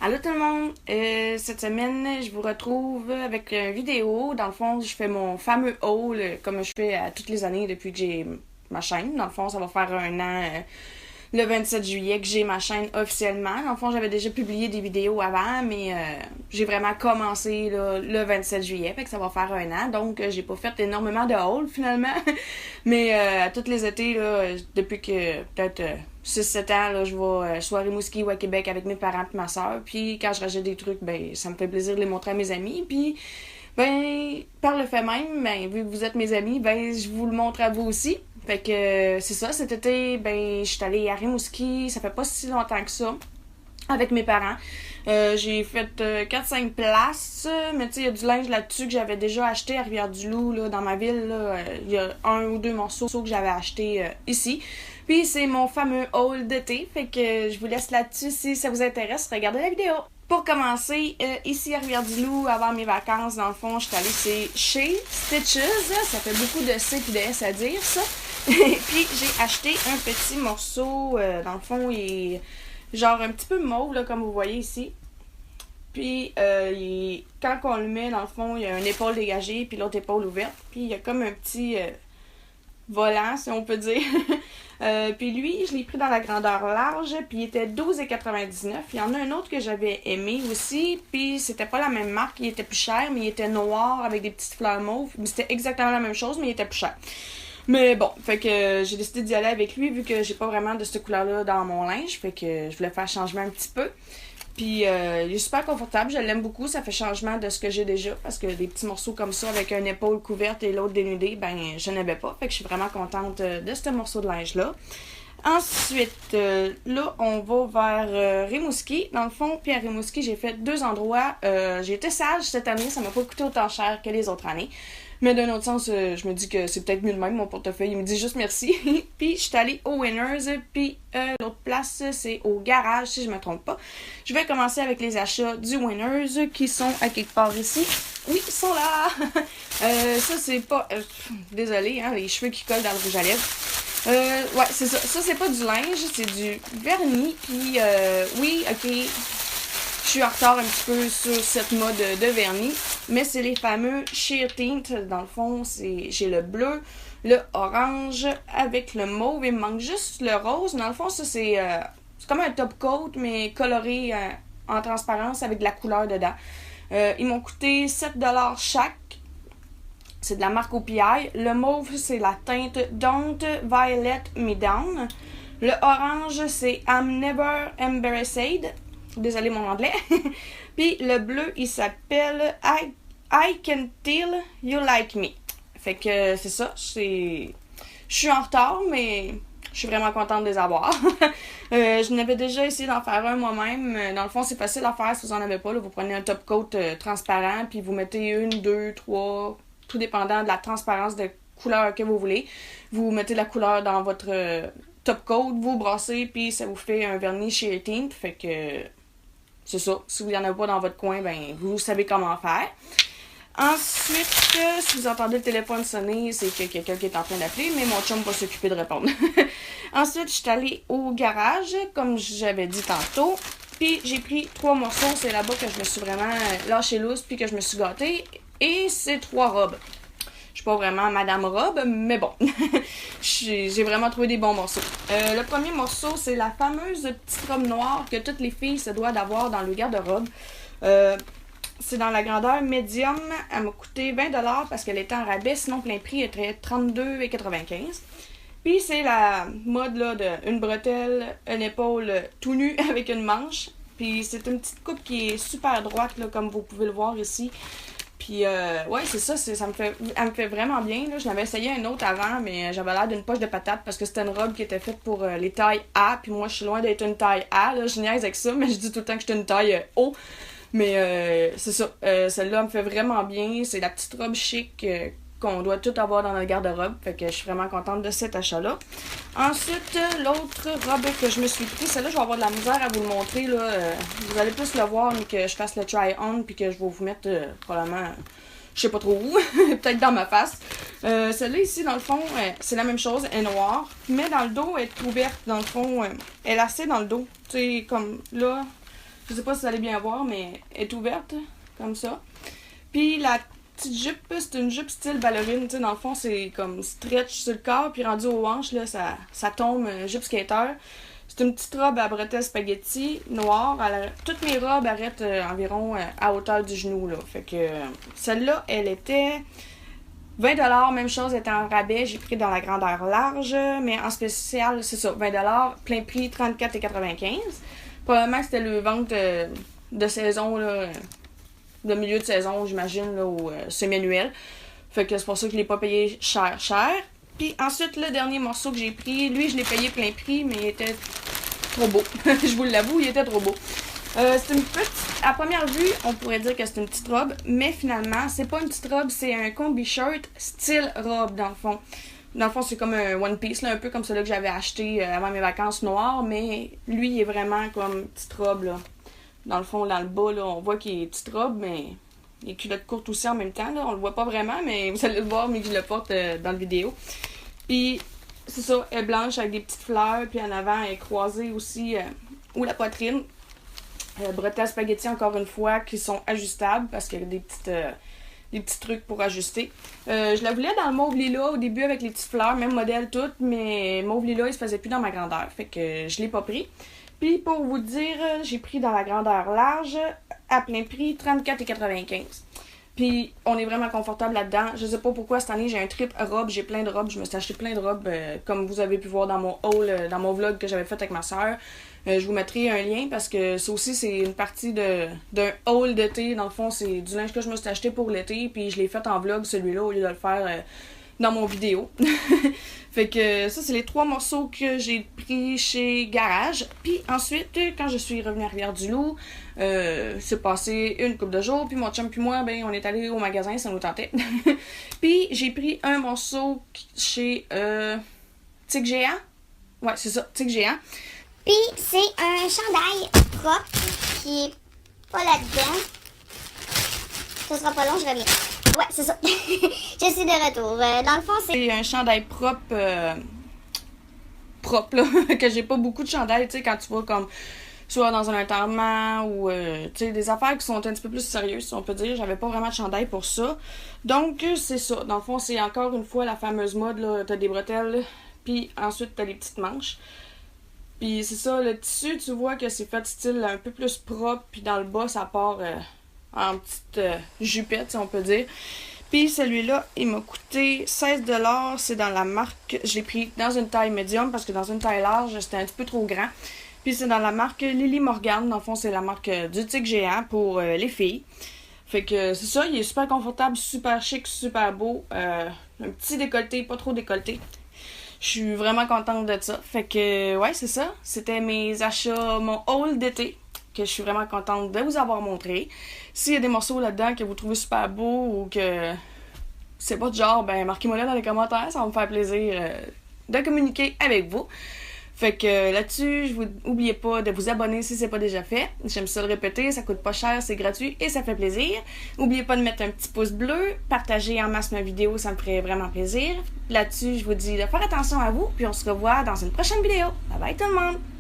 Allô tout le monde! Cette semaine, je vous retrouve avec une vidéo. Dans le fond, je fais mon fameux haul comme je fais à toutes les années depuis que j'ai ma chaîne. Dans le fond, ça va faire un an le 27 juillet que j'ai ma chaîne officiellement. Dans le fond, j'avais déjà publié des vidéos avant, mais j'ai vraiment commencé là, le 27 juillet, fait que ça va faire un an. Donc, j'ai pas fait énormément de haul finalement. Mais à tous les étés, là, depuis que peut-être 6-7 ans, là, je vais soit à Rimouski ou à Québec avec mes parents et ma soeur. Puis quand je rachète des trucs, ben ça me fait plaisir de les montrer à mes amis. Puis ben par le fait même, ben vu que vous êtes mes amis, ben je vous le montre à vous aussi. Fait que c'est ça, cet été, ben je suis allée à Rimouski, ça fait pas si longtemps que ça, avec mes parents. J'ai fait 4-5 places, mais tu sais, il y a du linge là-dessus que j'avais déjà acheté à Rivière-du-Loup, là, dans ma ville. Il y a un ou deux morceaux que j'avais acheté ici. Puis c'est mon fameux haul d'été, fait que je vous laisse là-dessus si ça vous intéresse, regardez la vidéo. Pour commencer, ici à Rivière-du-Loup, avant mes vacances, dans le fond, je suis allée chez Stitches. Ça fait beaucoup de C et de S à dire, ça. Puis j'ai acheté un petit morceau, dans le fond, il est genre un petit peu mauve, là, comme vous voyez ici. Puis quand on le met, dans le fond, il y a une épaule dégagée, puis l'autre épaule ouverte. Puis il y a comme un petit volant, si on peut dire. Puis lui, je l'ai pris dans la grandeur large, puis il était 12,99. Il y en a un autre que j'avais aimé aussi, puis c'était pas la même marque, il était plus cher, mais il était noir avec des petites fleurs mauves. C'était exactement la même chose, mais il était plus cher. Mais bon, fait que j'ai décidé d'y aller avec lui, vu que j'ai pas vraiment de cette couleur-là dans mon linge, fait que je voulais faire changement un petit peu. Puis il est super confortable, je l'aime beaucoup, ça fait changement de ce que j'ai déjà, parce que des petits morceaux comme ça avec une épaule couverte et l'autre dénudée, ben je n'avais pas, fait que je suis vraiment contente de ce morceau de linge-là. Ensuite, là, on va vers Rimouski. Dans le fond, puis à Rimouski, j'ai fait 2 endroits. J'ai été sage cette année, ça m'a pas coûté autant cher que les autres années. Mais d'un autre sens, je me dis que c'est peut-être mieux de même, mon portefeuille, il me dit juste merci. Puis je suis allée au Winners, puis l'autre place, c'est au garage, si je me trompe pas. Je vais commencer avec les achats du Winners, qui sont à quelque part ici. Oui, ils sont là! Ça, c'est pas... désolée, hein, les cheveux qui collent dans le rouge à lèvres. Ouais, c'est ça. Ça, c'est pas du linge, c'est du vernis. Puis, oui, ok, je suis en retard un petit peu sur cette mode de vernis. Mais c'est les fameux Sheer Tint. Dans le fond, j'ai le bleu, le orange avec le mauve. Il me manque juste le rose. Dans le fond, ça, c'est comme un top coat, mais coloré en transparence avec de la couleur dedans. Ils m'ont coûté 7$ chaque. C'est de la marque OPI. Le mauve, c'est la teinte Don't Violet Me Down. Le orange, c'est I'm Never Embarrassed. Désolé mon anglais. Puis le bleu, il s'appelle I Can Tell You Like Me. Fait que c'est ça. Je suis en retard, mais je suis vraiment contente de les avoir. Je n'avais déjà essayé d'en faire un moi-même. Dans le fond, c'est facile à faire si vous n'en avez pas. Là. Vous prenez un top coat transparent, puis vous mettez 1, 2, 3... tout dépendant de la transparence de couleur que vous voulez. Vous mettez la couleur dans votre top coat, vous brassez, puis ça vous fait un vernis Sheer Tint. Fait que c'est ça. Si vous n'en avez pas dans votre coin, ben vous savez comment faire. Ensuite, si vous entendez le téléphone sonner, c'est que quelqu'un qui est en train d'appeler, mais mon chum va s'occuper de répondre. Ensuite, je suis allée au garage, comme j'avais dit tantôt. Puis j'ai pris 3 morceaux. C'est là-bas que je me suis vraiment lâché lousse, puis que je me suis gâtée. Et c'est 3 robes. Je suis pas vraiment Madame Robe, mais bon. J'ai vraiment trouvé des bons morceaux. Le premier morceau, c'est la fameuse petite robe noire que toutes les filles se doivent d'avoir dans le garde-robe. C'est dans la grandeur médium. Elle m'a coûté 20$ parce qu'elle était en rabais. Sinon, plein prix, elle était 32,95$. Puis c'est la mode là, de une bretelle, une épaule tout nu avec une manche. Puis c'est une petite coupe qui est super droite, là, comme vous pouvez le voir ici. Puis, ouais, c'est ça, elle me fait vraiment bien. Là. Je l'avais essayé un autre avant, mais j'avais l'air d'une poche de patate parce que c'était une robe qui était faite pour les tailles A. Puis moi, je suis loin d'être une taille A. Là. Je niaise avec ça, mais je dis tout le temps que j'étais une taille O. Mais c'est ça, celle-là me fait vraiment bien. C'est la petite robe chic qu'on doit tout avoir dans notre garde-robe. Fait que je suis vraiment contente de cet achat-là. Ensuite, l'autre robe que je me suis pris, celle-là, je vais avoir de la misère à vous le montrer. Là. Vous allez plus le voir, mais que je fasse le try-on, puis que je vais vous mettre probablement, je sais pas trop où, peut-être dans ma face. Celle-là ici, dans le fond, c'est la même chose, elle est noire, mais dans le dos, elle est ouverte. Dans le fond, elle est assez dans le dos. Tu sais, comme là, Je sais pas si vous allez bien voir, mais elle est ouverte, comme ça. Puis la petite jupe, c'est une jupe style ballerine, tu sais, dans le fond, c'est comme stretch sur le corps, puis rendu aux hanches, là, ça tombe, jupe skater. C'est une petite robe à bretelles spaghetti noire. Toutes mes robes arrêtent environ à hauteur du genou, là. Fait que celle-là, elle était 20$, même chose, elle était en rabais. J'ai pris dans la grandeur large, mais en spécial, c'est ça, 20$, plein prix, 34,95$. Probablement que c'était le vente de saison, là, de milieu de saison, j'imagine, là, ou semi-annuel. Fait que c'est pour ça que je l'ai pas payé cher. Puis ensuite, le dernier morceau que j'ai pris, lui, je l'ai payé plein prix, mais il était trop beau. Je vous l'avoue, il était trop beau. C'est une petite... À première vue, on pourrait dire que c'est une petite robe, mais finalement, c'est pas une petite robe, c'est un combi-shirt style robe, dans le fond. Dans le fond, c'est comme un One Piece, là, un peu comme celui que j'avais acheté avant mes vacances noires, mais lui, il est vraiment comme une petite robe, là. Dans le fond, dans le bas, là, on voit qu'il est petite robe, mais il est culotte courte aussi en même temps, là. On le voit pas vraiment, mais vous allez le voir, mais que je le porte dans la vidéo. Puis, c'est ça, elle est blanche avec des petites fleurs, puis en avant, elle est croisée aussi, ou la poitrine. Bretelles spaghetti, encore une fois, qui sont ajustables, parce qu'il y a des petits trucs pour ajuster. Je la voulais dans le mauve lilas au début avec les petites fleurs, même modèle toutes, mais mauve lilas, il se faisait plus dans ma grandeur, fait que je l'ai pas pris. Puis pour vous dire, j'ai pris dans la grandeur large, à plein prix, 34,95$. Puis on est vraiment confortable là-dedans. Je sais pas pourquoi cette année j'ai un trip robe, j'ai plein de robes, je me suis acheté plein de robes, comme vous avez pu voir dans mon haul, dans mon vlog que j'avais fait avec ma soeur. Je vous mettrai un lien parce que ça aussi c'est une partie d'un haul d'été. Dans le fond, c'est du linge que je me suis acheté pour l'été, puis je l'ai fait en vlog celui-là au lieu de le faire dans mon vidéo. Fait que ça, c'est les 3 morceaux que j'ai pris chez Garage. Puis ensuite, quand je suis revenue à Rivière-du-Loup, c'est passé une couple de jours. Puis mon chum puis moi, ben, on est allé au magasin, ça nous tentait. Puis j'ai pris un morceau chez Tic Géant. Ouais, c'est ça, Tic Géant. Puis c'est un chandail propre qui est pas là-dedans. Ce sera pas long, je reviens. Ouais, c'est ça. Je suis de retour. Dans le fond, c'est un chandail propre, là, que j'ai pas beaucoup de chandails, tu sais, quand tu vas comme soit dans un enterrement ou, tu sais, des affaires qui sont un petit peu plus sérieuses, si on peut dire. J'avais pas vraiment de chandail pour ça. Donc, c'est ça. Dans le fond, c'est encore une fois la fameuse mode, là. T'as des bretelles, puis ensuite, t'as les petites manches. Puis c'est ça, le tissu, tu vois que c'est fait style un peu plus propre, puis dans le bas, ça part en petite jupette, si on peut dire. Puis celui-là, il m'a coûté 16$. C'est dans la marque... Je l'ai pris dans une taille médium parce que dans une taille large, c'était un petit peu trop grand. Puis c'est dans la marque Lily Morgan. Dans le fond, c'est la marque du Tic Géant pour les filles. Fait que c'est ça, il est super confortable, super chic, super beau. Un petit décolleté, pas trop décolleté. Je suis vraiment contente de ça. Fait que, ouais, c'est ça. C'était mes achats, mon haul d'été, que je suis vraiment contente de vous avoir montré. S'il y a des morceaux là-dedans que vous trouvez super beaux ou que c'est pas de genre, ben marquez-moi là dans les commentaires. Ça va me faire plaisir de communiquer avec vous. Fait que là-dessus, oubliez pas de vous abonner si c'est pas déjà fait. J'aime ça le répéter, ça coûte pas cher, c'est gratuit et ça fait plaisir. N'oubliez pas de mettre un petit pouce bleu, partager en masse ma vidéo, ça me ferait vraiment plaisir. Là-dessus, je vous dis de faire attention à vous, puis on se revoit dans une prochaine vidéo. Bye bye tout le monde!